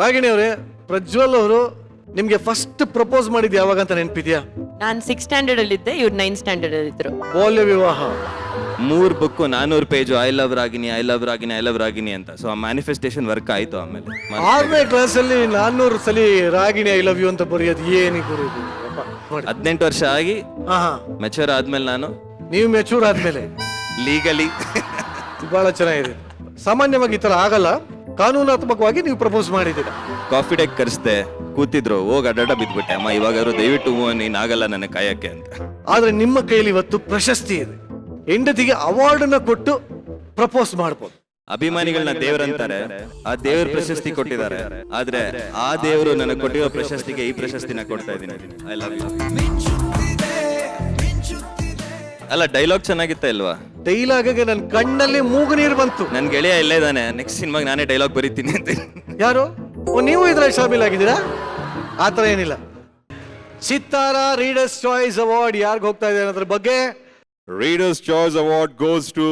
ರಾಗಿಣಿ ಅವರೇ, ಪ್ರಜ್ವಲ್ ಅವರು ನಿಮ್ಗೆ ಫಸ್ಟ್ ಪ್ರಪೋಸ್ ಮಾಡಿದ್ ಯಾವಾಗ ಅಂತ ನೆನಪಿದ್ಯಾ? ನಾನು 6th ಸ್ಟ್ಯಾಂಡರ್ಡ್ ಅಲ್ಲಿ ಇದ್ದೆ, ಇವ್ರು 9th ಸ್ಟ್ಯಾಂಡರ್ಡ್ ಅಲ್ಲಿ ಇದ್ರು. ಬಾಲ್ಯ ವಿವಾಹ 3 book 400 page I love Ragini I love Ragini I love Ragini ಅಂತ. ಸೊ ಆ ಮ್ಯಾನಿಫೆಸ್ಟೇಷನ್ ವರ್ಕ್ ಆಯ್ತು. ಆಮೇಲೆ 6ನೇ ಕ್ಲಾಸಲ್ಲಿ 400 ಸಲ ರಾಗಿಣಿ ಐ ಲವ್ ಯು ಅಂತ ಬರೆಯೋದು ಏನಿ ಗುರು ಇದು? ನೋಡಿ. 18 ವರ್ಷ ಆಗಿ ಹಾ ಮೆಚೂರ್ ಆದ್ಮೇಲೆ ನಾನು ನೀವು ಮೆಚೂರ್ ಆದ್ಮೇಲೆ ಲೀಗಲಿ ಬಹಳ ಚೆನ್ನಾಗಿದೆ. ಸಾಮಾನ್ಯವಾಗಿ ಈ ತರ ಆಗಲ್ಲ, ಕಾನೂನಾತ್ಮಕವಾಗಿ ನೀವು ಪ್ರಪೋಸ್ ಮಾಡಿದ್ದೀರಾ. ಕಾಫಿ ಡೇಕ್ ಕರೆಸ್ದೆ, ಕೂತಿದ್ರು, ಹೋಗಿ ಅಡ್ಡ ಬಿದ್ಬಿಟ್ಟೆ. ಅಮ್ಮ ಇವಾಗಾದ್ರು ದಯವಿಟ್ಟು ನೀನ್ ಆಗಲ್ಲ ನನಗೆ ಕಾಯಕ್ಕೆ ಅಂತ. ಆದ್ರೆ ನಿಮ್ಮ ಕೈಲಿ ಇವತ್ತು ಪ್ರಶಸ್ತಿ ಇದೆ, ಹೆಂಡತಿಗೆ ಅವಾರ್ಡ್ ಅನ್ನ ಕೊಟ್ಟು ಪ್ರಪೋಸ್ ಮಾಡ್ಬೋದು. ಅಭಿಮಾನಿಗಳನ್ನ ದೇವರಂತಾರೆ, ಆ ದೇವ್ರ ಪ್ರಶಸ್ತಿ ಕೊಟ್ಟಿದ್ದಾರೆ. ಆದ್ರೆ ಆ ದೇವರು ನನಗೆ ಕೊಟ್ಟಿರೋ ಪ್ರಶಸ್ತಿಗೆ ಈ ಪ್ರಶಸ್ತಿನ ಕೊಡ್ತಾ ಇದ್ದೀನಿ. I love you. ಅಲ್ಲ, ಡೈಲಾಗ್ ಚೆನ್ನಾಗಿತ್ತ ಇಲ್ವಾ? ಡೈಲಾಗ್ಗೆ ನನ್ನ ಕಣ್ಣಲ್ಲಿ ಮೂಗು ನೀರು ಬಂತು. ನನ್ ಗೆಳೆಯ ಇಲ್ಲೇ ಇದ್ದಾನೆ, ನೆಕ್ಸ್ಟ್ ಸಿನಿಮಾಗ ನಾನೇ ಡೈಲಾಗ್ ಬರೀತೀನಿ ಅಂತ. ಯಾರು? ನೀವು ಇದ್ರಲ್ಲಿ ಶಾಮಿಲ್ ಆಗಿದ್ದೀರಾ? ಆತರ ಏನಿಲ್ಲ. ಚಿತ್ತಾರ ರೀಡರ್ಸ್ ಚಾಯ್ಸ್ ಅವಾರ್ಡ್ ಯಾರಿಗೆ ಹೋಗ್ತಾ ಇದೆ ಅನ್ನೋದ್ರ ಬಗ್ಗೆ Reader's Choice Award goes to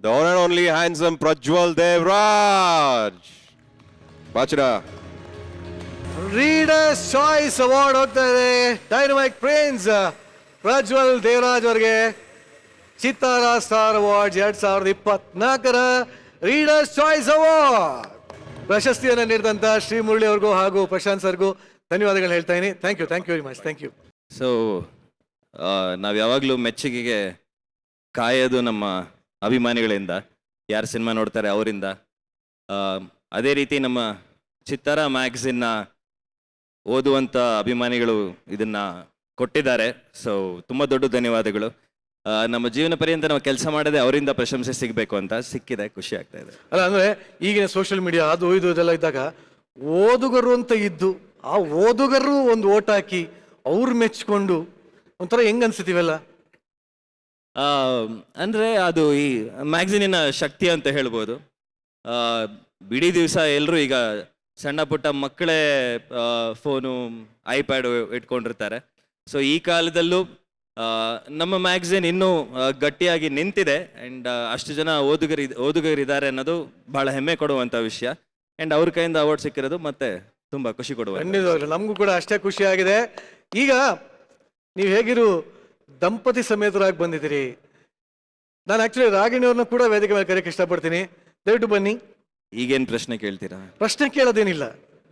the one and only handsome Prajwal Devraj. Bachra. Readers choice award ಹೋಗ್ತಾ ಇದೆ ಡೈನಮೈಟ್ ಪ್ರಿನ್ಸ್ ಪ್ರಜ್ವಲ್ ದೇವರಾಜ್ ಅವರಿಗೆ. ಚಿತ್ತಾರ ಸ್ಟಾರ್ ಅವಾರ್ಡ್ 2024ರ ರೀಡರ್ಸ್ ಚಾಯ್ಸ್ ಅವಾರ್ಡ್ ಪ್ರಶಸ್ತಿಯನ್ನು ನೀಡಿದಂತ ಶ್ರೀ ಮುರಳಿ ಅವ್ರಿಗೂ ಹಾಗೂ ಪ್ರಶಾಂತ್ ಸರ್ಗೂ ಧನ್ಯವಾದಗಳು ಹೇಳ್ತಾ ಇದೀನಿ. Thank you very much. Thank you. So ನಾವು ಯಾವಾಗಲೂ ಮೆಚ್ಚುಗೆಗೆ ಕಾಯೋದು ನಮ್ಮ ಅಭಿಮಾನಿಗಳಿಂದ, ಯಾರು ಸಿನಿಮಾ ನೋಡ್ತಾರೆ ಅವರಿಂದ. ಅದೇ ರೀತಿ ನಮ್ಮ ಚಿತ್ತಾರ ಮ್ಯಾಗಝಿನ್ನ ಓದುವಂಥ ಅಭಿಮಾನಿಗಳು ಇದನ್ನ ಕೊಟ್ಟಿದ್ದಾರೆ. ಸೊ ತುಂಬ ದೊಡ್ಡ ಧನ್ಯವಾದಗಳು. ನಮ್ಮ ಜೀವನ ಪರ್ಯಂತ ನಾವು ಕೆಲಸ ಮಾಡದೆ ಅವರಿಂದ ಪ್ರಶಂಸೆ ಸಿಗಬೇಕು ಅಂತ ಸಿಕ್ಕಿದೆ, ಖುಷಿ ಆಗ್ತಾ ಇದೆ. ಅಲ್ಲ ಅಂದ್ರೆ ಈಗಿನ ಸೋಷಿಯಲ್ ಮೀಡಿಯಾ ಅದು ಇದು ಇದೆಲ್ಲ ಇದ್ದಾಗ ಓದುಗರು ಅಂತ ಇದ್ದು ಆ ಓದುಗರು ಒಂದು ಓಟ್ ಹಾಕಿ ಅವ್ರು ಮೆಚ್ಕೊಂಡು ಒಂಥರ ಹೆಂಗ್ ಅನ್ಸುತ್ತೀವಲ್ಲ. ಅಂದರೆ ಅದು ಈ ಮ್ಯಾಗ್ಝಿನಿನ ಶಕ್ತಿ ಅಂತ ಹೇಳ್ಬೋದು. ಬಿಡೀ ದಿವಸ ಎಲ್ಲರೂ ಈಗ ಸಣ್ಣ ಪುಟ್ಟ ಮಕ್ಕಳೇ ಫೋನು ಐಪ್ಯಾಡ್ ಇಟ್ಕೊಂಡಿರ್ತಾರೆ. ಸೊ ಈ ಕಾಲದಲ್ಲೂ ನಮ್ಮ ಮ್ಯಾಗ್ಝಿನ್ ಇನ್ನೂ ಗಟ್ಟಿಯಾಗಿ ನಿಂತಿದೆ. ಆ್ಯಂಡ್ ಅಷ್ಟು ಜನ ಓದುಗರಿದ್ದಾರೆ ಅನ್ನೋದು ಭಾಳ ಹೆಮ್ಮೆ ಕೊಡುವಂಥ ವಿಷಯ. ಆ್ಯಂಡ್ ಅವ್ರ ಕೈಯಿಂದ ಅವಾರ್ಡ್ ಸಿಕ್ಕಿರೋದು ಮತ್ತೆ ತುಂಬ ಖುಷಿ ಕೊಡುವ. ಖಂಡಿತವಾಗ್ಲು ನಮಗೂ ಕೂಡ ಅಷ್ಟೇ ಖುಷಿ ಆಗಿದೆ. ಈಗ ನೀವು ಹೇಗಿರು ದಂಪತಿ ಸಮೇತರಾಗಿ ಬಂದಿದ್ದೀರಿ. ನಾನು ಆಕ್ಚುಲಿ ರಾಗಿಣಿಯವ್ರನ್ನ ಕೂಡ ವೇದಿಕೆ ಮೇಲೆ ಕರೆಯಕ್ಕೆ ಇಷ್ಟಪಡ್ತೀನಿ. ದಯವಿಟ್ಟು ಬನ್ನಿ. ಈಗೇನು ಪ್ರಶ್ನೆ ಕೇಳ್ತೀರಾ? ಪ್ರಶ್ನೆ ಕೇಳೋದೇನಿಲ್ಲ,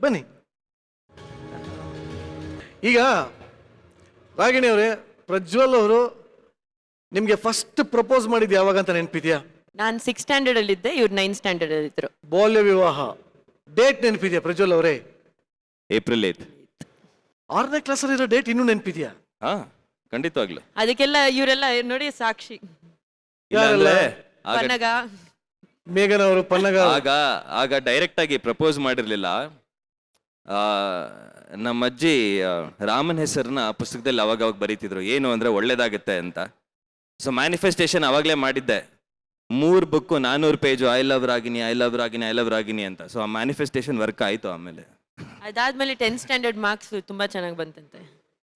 ಬನ್ನಿ. ಈಗ ರಾಗಿಣಿಯವರೇ, ಪ್ರಜ್ವಲ್ ಅವರು ನಿಮ್ಗೆ ಫಸ್ಟ್ ಪ್ರಪೋಸ್ ಮಾಡಿದ್ ಯಾವಾಗ ಅಂತ ನೆನಪಿದ್ಯಾ? ನಾನು 6th ಸ್ಟ್ಯಾಂಡರ್ಡ್ ಅಲ್ಲಿ ಇದ್ದೆ, ಇವ್ರು 9th ಸ್ಟ್ಯಾಂಡರ್ಡ್ ಅಲ್ಲಿ ಇದ್ರು. ಬಾಲ್ಯ ವಿವಾಹ ಡೇಟ್ ನೆನಪಿದ್ಯಾ ಪ್ರಜ್ವಲ್ ಅವರೇ? ಏಪ್ರಿಲ್ 8. 6ನೇ ಕ್ಲಾಸಲ್ಲಿ ಇರೋ ಡೇಟ್ ಇನ್ನೂ ನೆನಪಿದ್ಯಾ? ಹಾ, ಖಂಡಿತವಾಗ್ಲು. ಅದಕ್ಕೆಲ್ಲ ಇವರೆಲ್ಲ ನೋಡಿ ಸಾಕ್ಷಿ. ಯಾರೆಲ್ಲ? ಪನ್ನಗ, ಮೇಘನ್ ಅವರು, ಪನ್ನಗ. ಆಗ ಡೈರೆಕ್ಟ್ ಆಗಿ ಪ್ರಪೋಸ್ ಮಾಡಿರ್ಲಿಲ್ಲ. ನಮ್ಮ ಅಜ್ಜಿ ರಾಮನ್ ಹೆಸರನ್ನ ಪುಸ್ತಕದಲ್ಲಿ ಅವಾಗ ಬರೀತಿದ್ರು, ಏನು ಅಂದ್ರೆ ಒಳ್ಳೇದಾಗುತ್ತೆ ಅಂತ. ಸೊ ಮ್ಯಾನಿಫೆಸ್ಟೇಷನ್ ಅವಾಗಲೇ ಮಾಡಿದ್ದೆ. 3 book 400 page I love Ragini I love Ragini I love Ragini ಅಂತ. ಸೊ ಆ ಮ್ಯಾನಿಫೆಸ್ಟೇಷನ್ ವರ್ಕ್ ಆಯ್ತು. ಆಮೇಲೆ ಅದಾದ್ಮೇಲೆ 10th ಸ್ಟ್ಯಾಂಡರ್ಡ್ ಮಾರ್ಕ್ಸ್ ತುಂಬಾ ಚೆನ್ನಾಗಿ ಬಂತಂತೆ.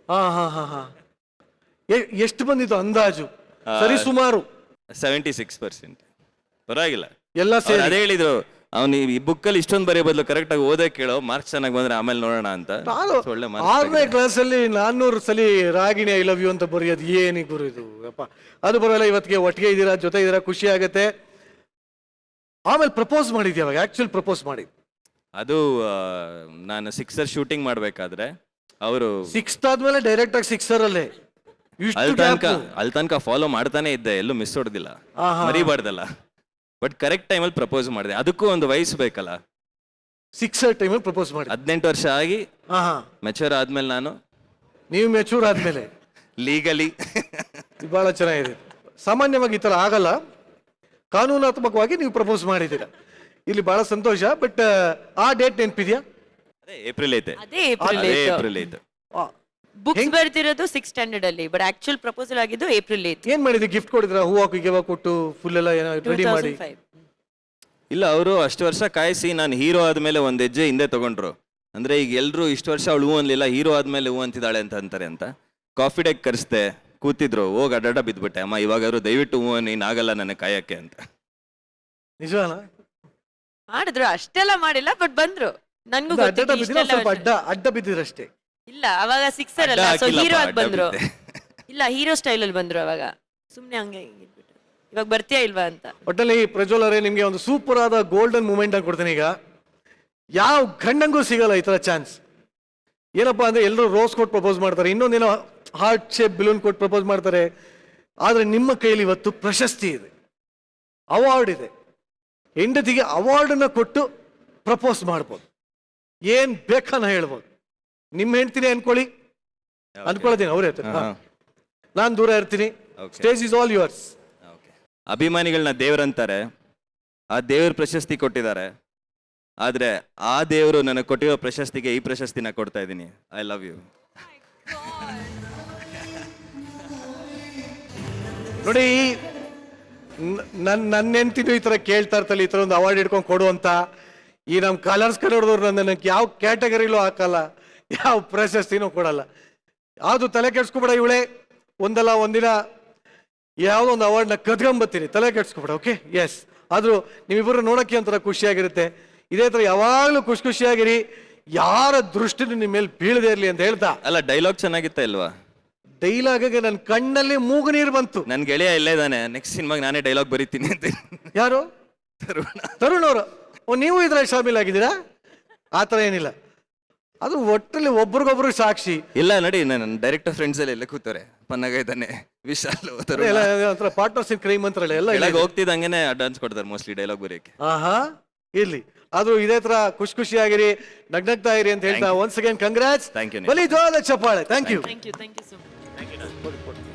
ಹಾ. ಎಷ್ಟು ಬಂದಿತ್ತು ಅಂದಾಜು? ಸರಿ ಸುಮಾರು 76%. ಪರವಾಗಿಲ್ಲ. ಎಲ್ಲ ಸೇರಿ ಅದೇ ಹೇಳಿದ್ರು, ಅವ್ನು ಈ ಬುಕ್ಕಲ್ಲಿ ಇಷ್ಟೊಂದು ಬರೆಯೋ ಬದಲು ಕರೆಕ್ಟ್ ಆಗಿ ಓದಕ್ಕೆ ಕೇಳೋ, ಮಾರ್ಕ್ಸ್ ಚೆನ್ನಾಗಿ ಬಂದ್ರೆ ಆಮೇಲೆ ನೋಡೋಣ ಅಂತ. ಒಳ್ಳೆ 6ನೇ ಕ್ಲಾಸಲ್ಲಿ 400 ಸಲ ರಾಗಿಣಿ ಐ ಲವ್ ಯು ಅಂತ ಬರೆಯೋದು ಏನಿ ಗುರು ಇದು? ಅಪ್ಪ ಅದು ಬರೋಲ್ಲ. ಇವತ್ತಿಗೆ ಒಟ್ಟಿಗೆ ಇದ್ದೀರಾ, ಜೊತೆ ಇದ್ದೀರಾ, ಖುಷಿ ಆಗತ್ತೆ. ಆಮೇಲೆ ಪ್ರಪೋಸ್ ಮಾಡಿದ್ಯಾವ? ಆಕ್ಚುಲ್ ಪ್ರಪೋಸ್ ಮಾಡಿ ಅದು ನಾನು 6 ಶೂಟಿಂಗ್ ಮಾಡ್ಬೇಕಾದ್ರೆ ಅವರು 6th ಆದ್ಮೇಲೆ ಡೈರೆಕ್ಟ್ ಆಗಿ 6 ಅಲ್ಲೇ ಅಲ್ಲಿ ತನಕ ಫಾಲೋ ಮಾಡ್ತಾನೆ ಇದ್ದೆ, ಎಲ್ಲೂ ಮಿಸ್ ಹೊಡೆದಿಲ್ಲ, ಮರಿಬಾರ್ದಲ್ಲ. ಬಟ್ ಕರೆಕ್ಟ್ ಟೈಮಲ್ಲಿ ಪ್ರಪೋಸ್ ಮಾಡಿದೆ. ಅದಕ್ಕೂ ಒಂದು ವಯಸ್ಸು ಬೇಕಲ್ಲ. 6 ಟೈಮಲ್ಲಿ ಪ್ರಪೋಸ್ ಮಾಡಿ 18 ವರ್ಷ ಆಗಿ ಮೆಚೂರ್ ಆದ್ಮೇಲೆ ನಾನು ನೀವು ಮೆಚೂರ್ ಆದ್ಮೇಲೆ ಲೀಗಲಿ ಬಹಳ ಚೆನ್ನಾಗಿದೆ. ಸಾಮಾನ್ಯವಾಗಿ ಈ ತರ ಆಗಲ್ಲ, ಕಾನೂನಾತ್ಮಕವಾಗಿ ನೀವು ಪ್ರಪೋಸ್ ಮಾಡಿದ್ದೀರಾ. ಇಲ್ಲಿ ಬಹಳ ಸಂತೋಷ. ಬಟ್ ಆ ಡೇಟ್ ನೆನಪಿದ್ಯಾ? ಅದೇ ಏಪ್ರಿಲ್ 8. ಅದೇ ಏಪ್ರಿಲ್ 8. 8. ಬುಕ್ಸ್ ಬರ್ತಿರೋದು 6th ಸ್ಟ್ಯಾಂಡರ್ಡ್ ಅಲ್ಲಿ, ಬಟ್ ಆಕ್ಚುಲ್ ಪ್ರಪೋಸಲ್ ಆಗಿದ್ದು ಏಪ್ರಿಲ್ 8. ಏನ್ ಮಾಡಿದ್ರಿ? ಗಿಫ್ಟ್ ಕೊಡಿದ್ರ? ಹೂ ಹಾಕಿ ಗೆವ ಕೊಟ್ಟು ಫುಲ್ ಎಲ್ಲ ರೆಡಿ ಮಾಡಿ? 2005. ಇಲ್ಲ, ಅವರು ಅಷ್ಟು ವರ್ಷ ಕಾಯಿಸಿ ನಾನು ಹೀರೋ ಆದ್ಮೇಲೆ ಒಂದ್ ಹೆಜ್ಜೆ ಹಿಂದೆ ತಗೊಂಡ್ರು. ಅಂದ್ರೆ ಈಗ ಎಲ್ರು ಇಷ್ಟು ವರ್ಷ ಅವಳು ಹೂ ಅನ್ಲಿಲ್ಲ, ಹೀರೋ ಆದ್ಮೇಲೆ ಹೂ ಅಂತಿದ್ದಾಳೆ ಅಂತ ಅಂತಾರೆ ಅಂತ. ಕಾಫಿ ಡೇಕ್ ಕರೆಸ್ದೆ, ಕೂತಿದ್ರು, ಹೋಗಿ ಅಡ್ಡ ಬಿದ್ಬಿಟ್ಟೆ. ಅಮ್ಮ ಇವಾಗಾದ್ರು ದಯವಿಟ್ಟು ಹೂ ನೀನ್ ಆಗಲ್ಲ ನನಗೆ ಕಾಯಕ್ಕೆ ಅಂತ. ನಿಜವಾನ? ಮಾಡಿದ್ರು, ಅಷ್ಟೆಲ್ಲ ಮಾಡಿಲ್ಲ, ಬಟ್ ಬಂದ್ರು. ನನ್ಗೂ ಅಡ್ಡ ಗೊತ್ತಿತ್ತು ಬಿದ್ದಿರೋ ಇಷ್ಟೆಲ್ಲ ಸ್ವಲ್ಪ ವರ್ಷ- ಅಡ್ಡ ಬಿದ್ದಿರಷ್ಟೇ. ಇಲ್ಲ ಅವಾಗ ಸಿಕ್ಸರ್ ಅಲ್ಲ, ಅಡ್ಡ ಸೊ ಹಾಕಿಲ್ಲಪ್ಪ, ಹೀರೋ ಆಗಿ ಅಡ್ಡ ಬಂದ್ರು. ಬಿದ್ದೆ. ಇಲ್ಲ ಹೀರೋ ಸ್ಟೈಲ್ ಅಲ್ಲಿ ಬಂದ್ರು ಅವಾಗ. ಸುಮ್ನೆ ಹಂಗೆ ಇದ್ಬಿಟ್ರು. ಇವಾಗ ಬರ್ತೀಯಾ ಇಲ್ವಾ ಅಂತ. ಒಟ್ಟಲ್ಲಿ ಪ್ರಜ್ವಲ್ ಅವರೇ ನಿಮ್ಗೆ ಒಂದು ಸೂಪರ್ ಆದ ಗೋಲ್ಡನ್ ಮೂಮೆಂಟ್ ಅಂತ ಕೊಡ್ತೀನಿ ಈಗ. ಯಾವ ಗಂಡಂಗೂ ಸಿಗಲ್ಲ ಈ ತರ ಚಾನ್ಸ್. ಏನಪ್ಪಾ ಅಂದ್ರೆ ಎಲ್ಲರೂ ರೋಸ್ ಕೊಟ್ಟು ಪ್ರಪೋಸ್ ಮಾಡ್ತಾರೆ, ಇನ್ನೊಂದೇನೋ ಹಾರ್ಟ್ ಶೇಪ್ ಬಿಲೂನ್ ಕೊಟ್ಟು ಪ್ರಪೋಸ್ ಮಾಡ್ತಾರೆ. ಆದ್ರೆ ನಿಮ್ಮ ಕೈಯಲ್ಲಿ ಇವತ್ತು ಪ್ರಶಸ್ತಿ ಇದೆ, ಅವಾರ್ಡ್ ಇದೆ. ಹೆಂಡತಿಗೆ ಅವಾರ್ಡನ್ನ ಕೊಟ್ಟು ಪ್ರಪೋಸ್ ಮಾಡ್ಬೋದು, ಏನ್ ಬೇಕಾನ ಹೇಳ್ಬೋದು. ನಿಮ್ಮ ಹೆಂಡ್ತಿನೇ ಅನ್ಕೊಳ್ಳಿ, ಅನ್ಕೊಳ್ಳೋದೇನು ಅವ್ರೇ ನಾನು ದೂರ ಇರ್ತೀನಿ. Okay. Stage is all yours. ಅಭಿಮಾನಿಗಳನ್ನ ದೇವ್ರಂತಾರೆ, ಆ ದೇವ್ರ ಪ್ರಶಸ್ತಿ ಕೊಟ್ಟಿದ್ದಾರೆ. ಆದ್ರೆ ಆ ದೇವರು ನನಗೆ ಕೊಟ್ಟಿರೋ ಪ್ರಶಸ್ತಿಗೆ ಈ ಪ್ರಶಸ್ತಿನ ಕೊಡ್ತಾ ಇದ್ದೀನಿ. I love you. ನೋಡಿ, ನನ್ನ ಹೆಂಡ್ತಿನೂ ಈ ತರ ಕೇಳ್ತಾ ಇರ್ತಲ್ಲ, ಈ ತರ ಒಂದು ಅವಾರ್ಡ್ ಇಟ್ಕೊಂಡು ಕೊಡು ಅಂತ. ಈ ನಮ್ಮ ಕಲರ್ಸ್ ಕನ್ನಡದವ್ರು ನನಗೆ ಯಾವ ಕ್ಯಾಟಗರಿಲೂ ಹಾಕಲ್ಲ, ಯಾವ ಪ್ರಶಸ್ತಿನೂ ಕೊಡಲ್ಲ. ಅದು ತಲೆ ಕೆಡ್ಸ್ಕೊಬೇಡ ಇವಳೆ, ಒಂದಲ್ಲ ಒಂದಿನ ಯಾವುದೋ ಒಂದು ಅವಾರ್ಡ್ನ ಕದ್ಕೊಂಬತ್ತೀನಿ, ತಲೆ ಕೆಡ್ಸ್ಕೊಬೇಡ. Okay, S. ಆದರೂ ನೀವಿಬ್ಬರು ನೋಡೋಕ್ಕೆ ಒಂಥರ ಖುಷಿಯಾಗಿರುತ್ತೆ. ಇದೇ ಥರ ಯಾವಾಗಲೂ ಖುಷಿಯಾಗಿರಿ, ಯಾರ ದೃಷ್ಟಿನೂ ನಿಮ್ಮ ಮೇಲೆ ಬೀಳದೇ ಇರಲಿ ಅಂತ ಹೇಳ್ತಾ. ಅಲ್ಲ, ಡೈಲಾಗ್ ಚೆನ್ನಾಗಿತ್ತ ಇಲ್ವಾ? ಡೈಲಾಗ್ಗೆ ನನ್ನ ಕಣ್ಣಲ್ಲಿ ಮೂಗು ನೀರು ಬಂತು. ನನ್ ಗೆಳೆಯ ಇಲ್ಲೇ ಇದ್ದಾನೆ, ನೆಕ್ಸ್ಟ್ ಸಿನಿಮಾಗೆ ನಾನೇ ಡೈಲಾಗ್ ಬರೀತೀನಿ ಅಂತ. ಯಾರು? ತರುಣ್ ಅವರು. ನೀವು ಇದ್ರಲ್ಲಿ ಶಾಮೀಲ್ ಆಗಿದ್ದೀರಾ? ಆ ಥರ ಏನಿಲ್ಲ, ಅದು ಒಟ್ಟಲ್ಲಿ ಒಬ್ರಿಗೊಬ್ರು ಸಾಕ್ಷಿ. ಇಲ್ಲ ನೋಡಿ, ನನ್ನ ಡೈರೆಕ್ಟರ್ ಫ್ರೆಂಡ್ಸ್ ಎಲ್ಲ ಎಲ್ಲ ಕೂತವ್ರೆ. ಪನ್ನಗ ಇದ್ದಾನೆ, ವಿಶಾಲ್ ಒಂಥರ ಪಾರ್ಟ್ನರ್ಸ್ ಇನ್ ಕ್ರೈಮ್ ಅಂತಾರಲ್ಲ, ಎಲ್ಲ ಹೋಗ್ತಿದ್ದಂಗೆನೆ ಅಡ್ವಾನ್ಸ್ ಕೊಡ್ತಾರೆ ಮೋಸ್ಟ್ಲಿ ಡೈಲಾಗ್ ಬರೆಯಕ್ಕೆ. ಆಹಾ, ಇರ್ಲಿ. ಅದು ಇದೇ ತರ ಖುಷಿಯಾಗಿರಿ, ನಗ್ನಗ್ತಾ ಇರಿ ಅಂತ ಹೇಳ್ತಾ once again congrats. Thank you. ಬಲಿ ಜೋರಾದ ಚಪ್ಪಾಳೆ. Thank you. Thank you so much.